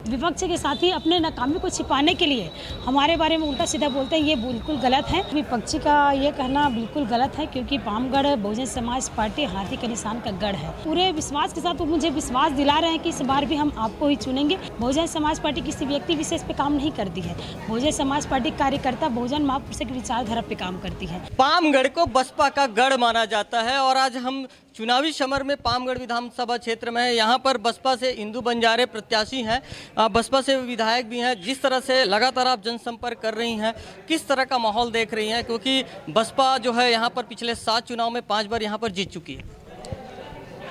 विपक्ष के साथी अपने नाकामी को छिपाने के लिए हमारे बारे में उल्टा सीधा बोलते हैं, ये बिल्कुल गलत है। विपक्षी का ये कहना बिल्कुल गलत है, क्योंकि पामगढ़ बहुजन समाज पार्टी हाथी के निशान का गढ़ है। पूरे विश्वास के साथ वो मुझे विश्वास दिला रहे हैं कि इस बार भी हम आपको ही चुनेंगे। बहुजन समाज पार्टी किसी व्यक्ति विशेष पे काम नहीं करती है। बहुजन समाज पार्टी कार्यकर्ता बहुजन महापुरुष की विचारधारा पे काम करती है। पामगढ़ को बसपा का गढ़ माना जाता है और आज हम चुनावी समर में पामगढ़ विधानसभा क्षेत्र में है। यहाँ पर बसपा से इंदु बंजारे प्रत्याशी हैं, बसपा से विधायक भी हैं। जिस तरह से लगातार आप जनसंपर्क कर रही हैं, किस तरह का माहौल देख रही हैं, क्योंकि बसपा जो है यहाँ पर पिछले 7 चुनाव में 5 बार यहाँ पर जीत चुकी है।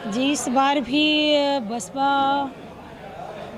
जी, इस बार भी बसपा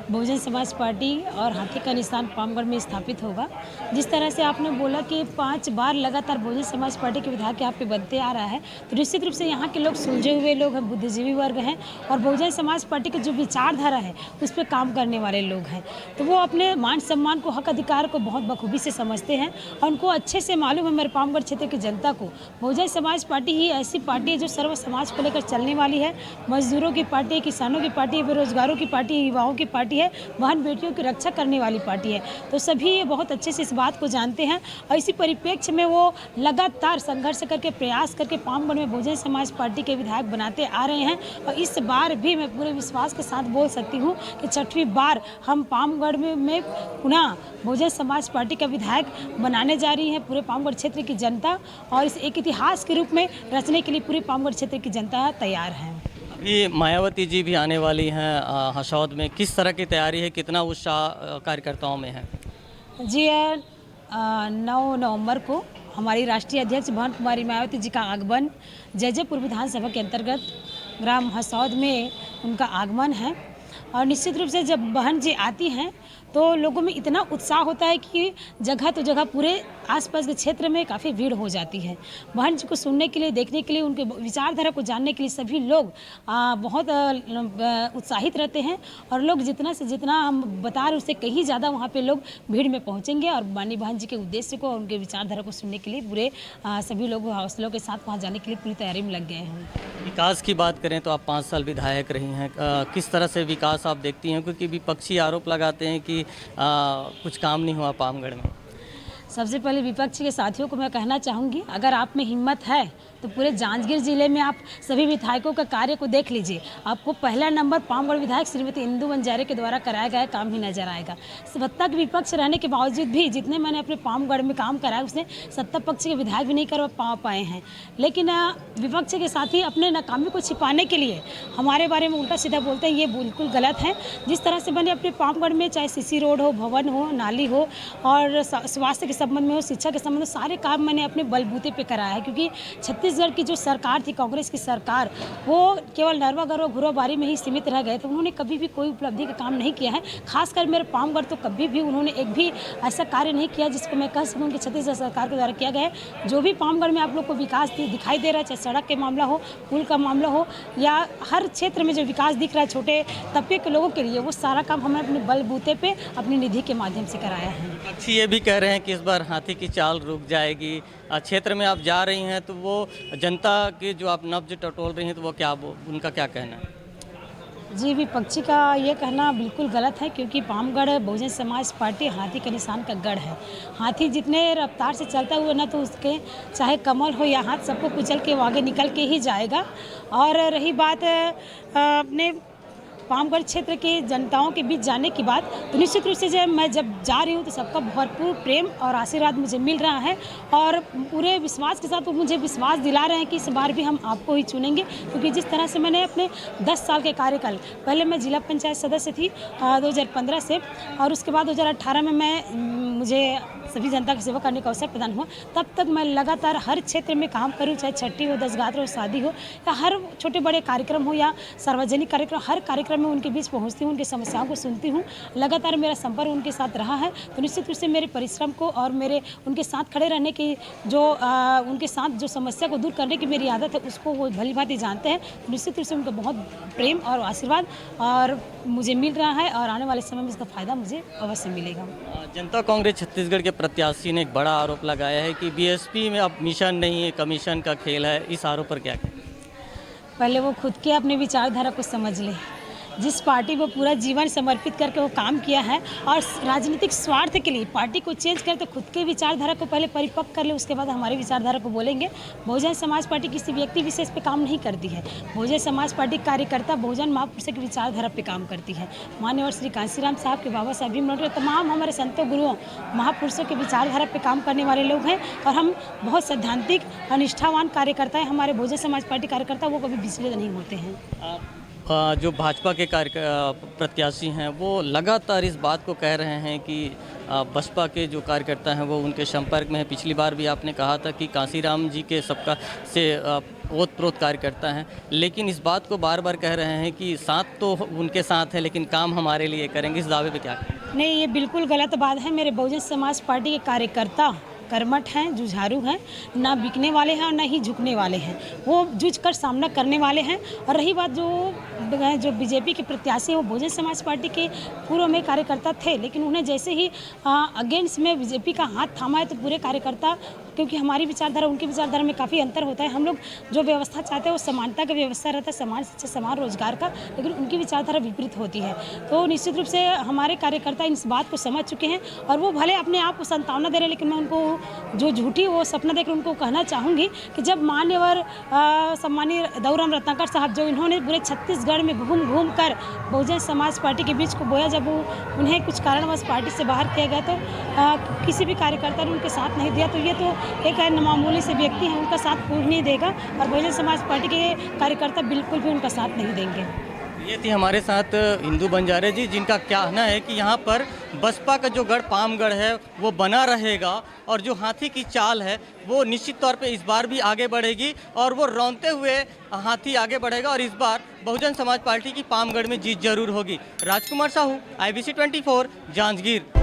बहुजन समाज पार्टी और हाथी का निशान पामगढ़ में स्थापित होगा। जिस तरह से आपने बोला कि 5 बार लगातार बहुजन समाज पार्टी के विधायक यहाँ पे बनते आ रहा है, तो निश्चित रूप से यहाँ के लोग सुलझे हुए लोग हैं, बुद्धिजीवी वर्ग हैं और बहुजन समाज पार्टी की जो विचारधारा है उस पर काम करने वाले लोग हैं। तो वो अपने मान सम्मान को, हक अधिकार को बहुत बखूबी से समझते हैं और उनको अच्छे से मालूम है, मेरे पामगढ़ क्षेत्र की जनता को, बहुजन समाज पार्टी ही ऐसी पार्टी है जो सर्व समाज को लेकर चलने वाली है। मजदूरों की पार्टी है, किसानों की पार्टी है, बेरोजगारों की पार्टी है, युवाओं की पार्टी है, बहन बेटियों की रक्षा करने वाली पार्टी है। तो सभी ये बहुत अच्छे से इस बात को जानते हैं और इसी परिप्रेक्ष्य में वो लगातार संघर्ष करके, प्रयास करके पामगढ़ में बहुजन समाज पार्टी के विधायक बनाते आ रहे हैं। और इस बार भी मैं पूरे विश्वास के साथ बोल सकती हूँ कि 6वीं बार हम पामगढ़ में पुनः बहुजन समाज पार्टी का विधायक बनाने जा रही है। पूरे पामगढ़ क्षेत्र की जनता और इस एक इतिहास के रूप में रचने के लिए पूरे पामगढ़ क्षेत्र की जनता तैयार है। अभी मायावती जी भी आने वाली हैं हसौद में, किस तरह की तैयारी है, कितना उत्साह कार्यकर्ताओं में है? जी, 9 नवंबर को हमारी राष्ट्रीय अध्यक्ष बहन कुमारी मायावती जी का आगमन जयजयपुर विधानसभा के अंतर्गत ग्राम हसौद में उनका आगमन है। और निश्चित रूप से जब बहन जी आती हैं तो लोगों में इतना उत्साह होता है कि जगह तो जगह पूरे आसपास के क्षेत्र में काफ़ी भीड़ हो जाती है। बहन जी को सुनने के लिए, देखने के लिए, उनके विचारधारा को जानने के लिए सभी लोग बहुत उत्साहित रहते हैं और लोग जितना से जितना हम बता रहे उससे कहीं ज़्यादा वहाँ पे लोग भीड़ में पहुँचेंगे और माननीय बहन जी के उद्देश्य को और उनके विचारधारा को सुनने के लिए पूरे सभी लोग हौसलों के साथ वहाँ जाने के लिए पूरी तैयारी में लग गए हैं। विकास की बात करें तो आप 5 साल विधायक रही हैं, किस तरह से विकास आप देखती हैं, क्योंकि विपक्षी आरोप लगाते हैं कि कुछ काम नहीं हुआ पामगढ़ में? सबसे पहले विपक्ष के साथियों को मैं कहना चाहूँगी, अगर आप में हिम्मत है तो पूरे जांजगीर जिले में आप सभी विधायकों का कार्य को देख लीजिए। आपको पहला नंबर पामगढ़ विधायक श्रीमती इंदु बंजारे के द्वारा कराया गया काम ही नजर आएगा। सत्ता के विपक्ष रहने के बावजूद भी जितने मैंने अपने पामगढ़ में काम कराया उसने सत्ता पक्ष के विधायक भी नहीं कर पाए हैं। लेकिन विपक्ष के साथी अपने नाकामी को छिपाने के लिए हमारे बारे में उल्टा सीधा बोलते हैं, ये बिल्कुल गलत है। जिस तरह से मैंने अपने पामगढ़ में चाहे सीसी रोड हो, भवन हो, नाली हो और स्वास्थ्य के संबंध में हो, शिक्षा के संबंध में, सारे काम मैंने अपने बलबूते पे कराया है। क्योंकि छत्तीसगढ़ की जो सरकार थी, कांग्रेस की सरकार, वो केवल नरवा गरवा घुरोबारी में ही सीमित रह गए थे। उन्होंने कभी भी कोई उपलब्धि का काम नहीं किया है। खासकर मेरे पामगढ़ तो कभी भी उन्होंने एक भी ऐसा कार्य नहीं किया जिसको मैं कह सकूँ कि छत्तीसगढ़ सरकार के द्वारा किया गया है। जो भी पामगढ़ में आप लोग को विकास दिखाई दे रहा है, चाहे सड़क के मामला हो, पुल का मामला हो या हर क्षेत्र में जो विकास दिख रहा है छोटे तबके के लोगों के लिए, वो सारा काम हमने अपने बलबूते पे अपनी निधि के माध्यम से कराया है। विपक्षी ये भी कह रहे हैं कि इस बार हाथी की चाल रुक जाएगी। क्षेत्र में आप जा रही हैं तो वो जनता की जो आप नब्ज टटोल रही हैं तो वो उनका क्या कहना है? जी, विपक्षी का ये कहना बिल्कुल गलत है, क्योंकि पामगढ़ बहुजन समाज पार्टी हाथी के निशान का गढ़ है। हाथी जितने रफ्तार से चलता हुआ ना, तो उसके चाहे कमल हो या हाथ, सबको कुचल के वो आगे निकल के ही जाएगा। और रही बात अपने पामगढ़ क्षेत्र के जनताओं के बीच जाने की बात, तो निश्चित रूप से जब जा रही हूँ तो सबका भरपूर प्रेम और आशीर्वाद मुझे मिल रहा है और पूरे विश्वास के साथ वो मुझे विश्वास दिला रहे हैं कि इस बार भी हम आपको ही चुनेंगे। क्योंकि जिस तरह से मैंने अपने 10 साल के कार्यकाल, पहले मैं जिला पंचायत सदस्य थी 2015 से और उसके बाद 2018 में मुझे सभी जनता की सेवा करने का अवसर प्रदान हुआ। तब तक मैं लगातार हर क्षेत्र में काम करूँ, चाहे छठी हो, दसगात्र हो, शादी हो या हर छोटे बड़े कार्यक्रम हो या सार्वजनिक कार्यक्रम, हर कार्यक्रम में उनके बीच पहुंचती हूँ, उनकी समस्याओं को सुनती हूँ। लगातार मेरा संपर्क उनके साथ रहा है। तो निश्चित रूप से मेरे परिश्रम को और मेरे उनके साथ खड़े रहने की जो उनके साथ जो समस्या को दूर करने की मेरी आदत है, उसको वो भली भांति जानते हैं। तो निश्चित रूप से उनका बहुत प्रेम और आशीर्वाद और मुझे मिल रहा है और आने वाले समय में इसका फ़ायदा मुझे अवश्य मिलेगा। जनता कांग्रेस छत्तीसगढ़ के प्रत्याशी ने एक बड़ा आरोप लगाया है कि बीएसपी में अब मिशन नहीं है, कमीशन का खेल है। इस आरोप पर क्या कहें? पहले वो खुद के अपने विचारधारा को समझ लें। जिस पार्टी वो पूरा जीवन समर्पित करके वो काम किया है और राजनीतिक स्वार्थ के लिए पार्टी को चेंज करे तो खुद के विचारधारा को पहले परिपक्व कर ले, उसके बाद हमारी विचारधारा को बोलेंगे। बहुजन समाज पार्टी किसी व्यक्ति विशेष पे काम नहीं करती है। बहुजन समाज पार्टी कार्यकर्ता बहुजन महापुरुषों की विचारधारा पे काम करती है। माननीय श्री कांशीराम साहब के, बाबा साहब भीमराव अम्बेडकर, तमाम हमारे संतों गुरुओं महापुरुषों की विचारधारा पे काम करने वाले लोग हैं और हम बहुत सैद्धांतिक और निष्ठावान कार्यकर्ता हैं। हमारे बहुजन समाज पार्टी कार्यकर्ता वो कभी विचलित नहीं होते हैं। जो भाजपा के प्रत्याशी हैं वो लगातार इस बात को कह रहे हैं कि बसपा के जो कार्यकर्ता हैं वो उनके संपर्क में हैं। पिछली बार भी आपने कहा था कि कांशीराम जी के सबका से ओतप्रोत कार्यकर्ता हैं, लेकिन इस बात को बार बार कह रहे हैं कि साथ तो उनके साथ है लेकिन काम हमारे लिए करेंगे। इस दावे पे क्या कहेंगे? नहीं, ये बिल्कुल गलत बात है। मेरे बहुजन समाज पार्टी के कार्यकर्ता कर्मठ हैं, जुझारू हैं, ना बिकने वाले हैं और ना ही झुकने वाले हैं। वो जूझ कर सामना करने वाले हैं। और रही बात जो बीजेपी के प्रत्याशी हैं, वो बहुजन समाज पार्टी के पूर्व में कार्यकर्ता थे, लेकिन उन्हें जैसे ही अगेंस्ट में बीजेपी का हाथ थामा है तो पूरे कार्यकर्ता, क्योंकि हमारी विचारधारा उनकी विचारधारा में काफ़ी अंतर होता है। हम लोग जो व्यवस्था चाहते हैं वो समानता का व्यवस्था रहता है, समान शिक्षा, समान रोजगार का, लेकिन उनकी विचारधारा विपरीत होती है। तो निश्चित रूप से हमारे कार्यकर्ता इस बात को समझ चुके हैं और वो भले अपने आप को सांत्वना दे रहे हैं, लेकिन मैं उनको जो झूठी वो सपना देकर उनको कहना चाहूँगी कि जब मान्यवर सम्मानीय दौराम रत्नाकर साहब, जो इन्होंने पूरे छत्तीसगढ़ में घूम घूम कर बहुजन समाज पार्टी के बीच को बोया, जब वो उन्हें कुछ कारणवश पार्टी से बाहर किया गया तो किसी भी कार्यकर्ता ने उनके साथ नहीं दिया। तो ये तो एक मामूली से व्यक्ति हैं, उनका साथ कोई नहीं देगा और बहुजन समाज पार्टी के कार्यकर्ता बिल्कुल भी उनका साथ नहीं देंगे। ये थी हमारे साथ इंदु बंजारे जी, जिनका कहना है कि यहाँ पर बसपा का जो गढ़ पामगढ़ है वो बना रहेगा और जो हाथी की चाल है वो निश्चित तौर पे इस बार भी आगे बढ़ेगी और वो रौंदते हुए हाथी आगे बढ़ेगा और इस बार बहुजन समाज पार्टी की पामगढ़ में जीत जरूर होगी। राजकुमार साहू, IBC 24, जांजगीर।